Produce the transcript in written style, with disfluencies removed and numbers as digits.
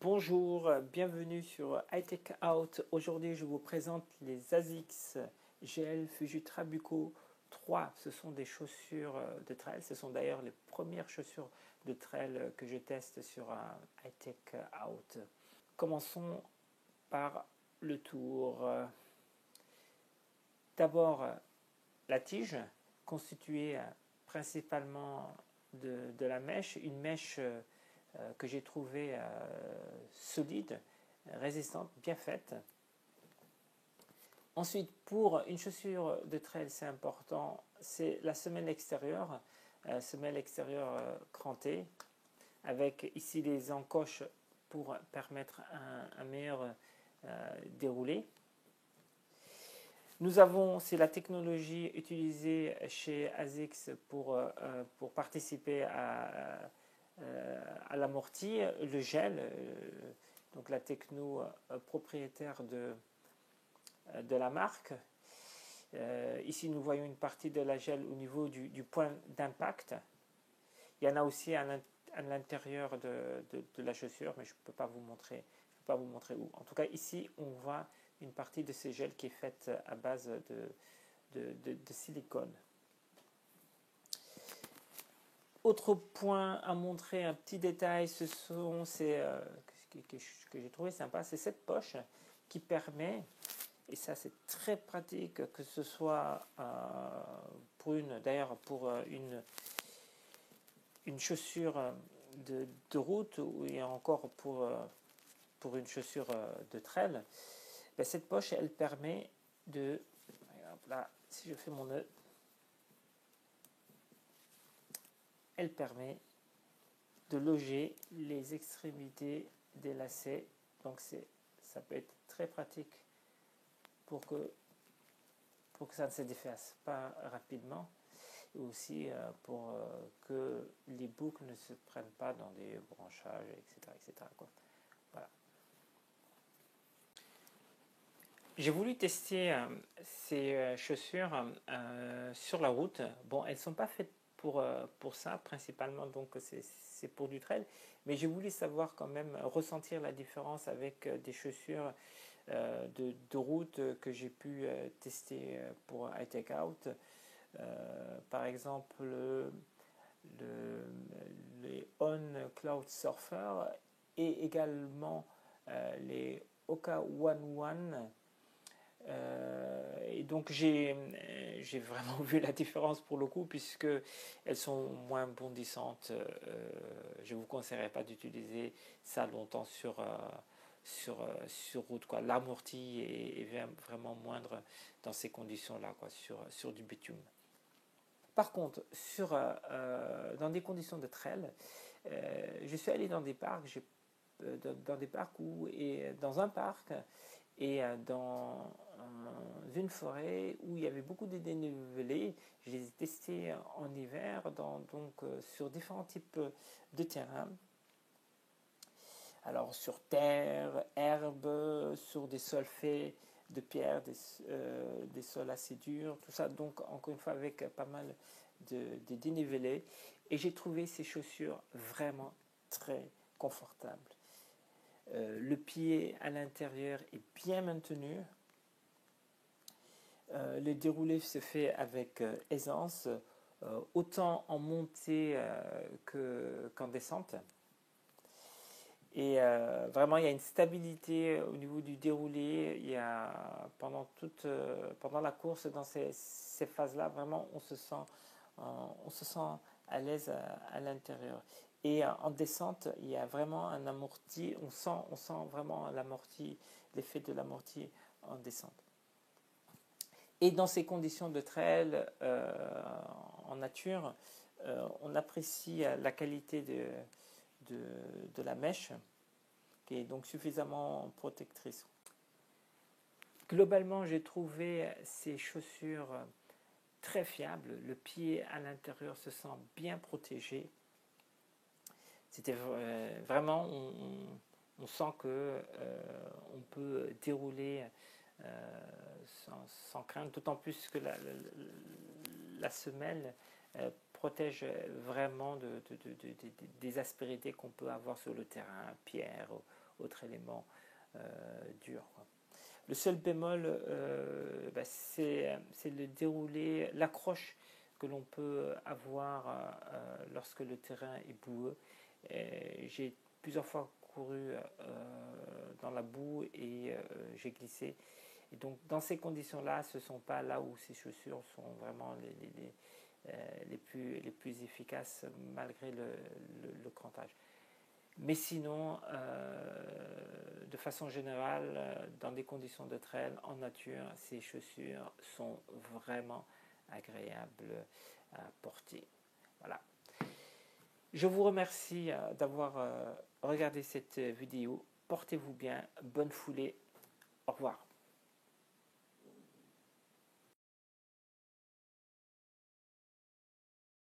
Bonjour, bienvenue sur Hightech Out. Aujourd'hui, je vous présente les ASICS GL Fujitra Bucco 3. Ce sont des chaussures de trail. Ce sont d'ailleurs les premières chaussures de trail que je teste sur Hightech Out. Commençons par le tour. D'abord, la tige, constituée principalement de la mèche, une mèche que j'ai trouvée solide, résistante, bien faite. Ensuite, pour une chaussure de trail, c'est important, c'est la semelle extérieure crantée, avec ici les encoches pour permettre un meilleur déroulé. Nous avons, c'est la technologie utilisée chez ASICS pour participer à l'amorti, le gel, donc la techno propriétaire de la marque. Ici, nous voyons une partie de la gel au niveau du point d'impact. Il y en a aussi à l'intérieur de la chaussure, mais je ne peux pas vous montrer où. En tout cas, ici, on voit une partie de ces gels qui est faite à base de silicone. Autre point à montrer, un petit détail, ce sont que j'ai trouvé sympa, c'est cette poche qui permet, et ça c'est très pratique, que ce soit pour une chaussure de route et encore pour une chaussure de trail. Ben, cette poche, elle permet de, là, si je fais mon nœud, elle permet de loger les extrémités des lacets. Donc ça peut être très pratique pour que ça ne se défasse pas rapidement, et aussi pour que les boucles ne se prennent pas dans des branchages, etc. quoi. Voilà. J'ai voulu tester ces chaussures sur la route. Bon, elles ne sont pas faites pour ça, principalement, donc c'est pour du trail. Mais j'ai voulu savoir quand même, ressentir la différence avec des chaussures de route que j'ai pu tester pour Hightech Out. Par exemple, les On Cloud Surfer et également les Oka One One. Et donc j'ai vraiment vu la différence pour le coup, puisque elles sont moins bondissantes. Je ne vous conseillerais pas d'utiliser ça longtemps sur route, quoi. L'amorti est vraiment moindre dans ces conditions-là, quoi, sur du bitume. Par contre, dans des conditions de trail, je suis allé dans des parcs, dans un parc et dans une forêt où il y avait beaucoup de dénivelé. Je les ai testés en hiver, sur différents types de terrains. Alors sur terre, herbe, sur des sols faits de pierre, des sols assez durs, tout ça, donc encore une fois avec pas mal de dénivelé. Et j'ai trouvé ces chaussures vraiment très confortables. Le pied à l'intérieur est bien maintenu. Le déroulé se fait avec aisance, autant en montée qu'en descente. Et vraiment, il y a une stabilité au niveau du déroulé. Il y a, pendant la course, dans ces phases-là, vraiment, on se sent à l'aise à l'intérieur. Et en descente, il y a vraiment un amorti. On sent vraiment l'effet de l'amorti en descente. Et dans ces conditions de trail en nature, on apprécie la qualité de la mèche, qui est donc suffisamment protectrice. Globalement, j'ai trouvé ces chaussures très fiables. Le pied à l'intérieur se sent bien protégé. C'était vraiment, on sent que on peut dérouler sans crainte, d'autant plus que la semelle protège vraiment des aspérités qu'on peut avoir sur le terrain, pierre autre élément dur, quoi. Le seul bémol, c'est le déroulé, l'accroche que l'on peut avoir lorsque le terrain est boueux. J'ai plusieurs fois couru dans la boue et j'ai glissé. Et donc dans ces conditions-là, ce ne sont pas là où ces chaussures sont vraiment les plus efficaces malgré le crantage. Mais sinon, de façon générale, dans des conditions de trail, en nature, ces chaussures sont vraiment agréables à porter. Voilà. Je vous remercie d'avoir regardé cette vidéo. Portez-vous bien, bonne foulée, au revoir.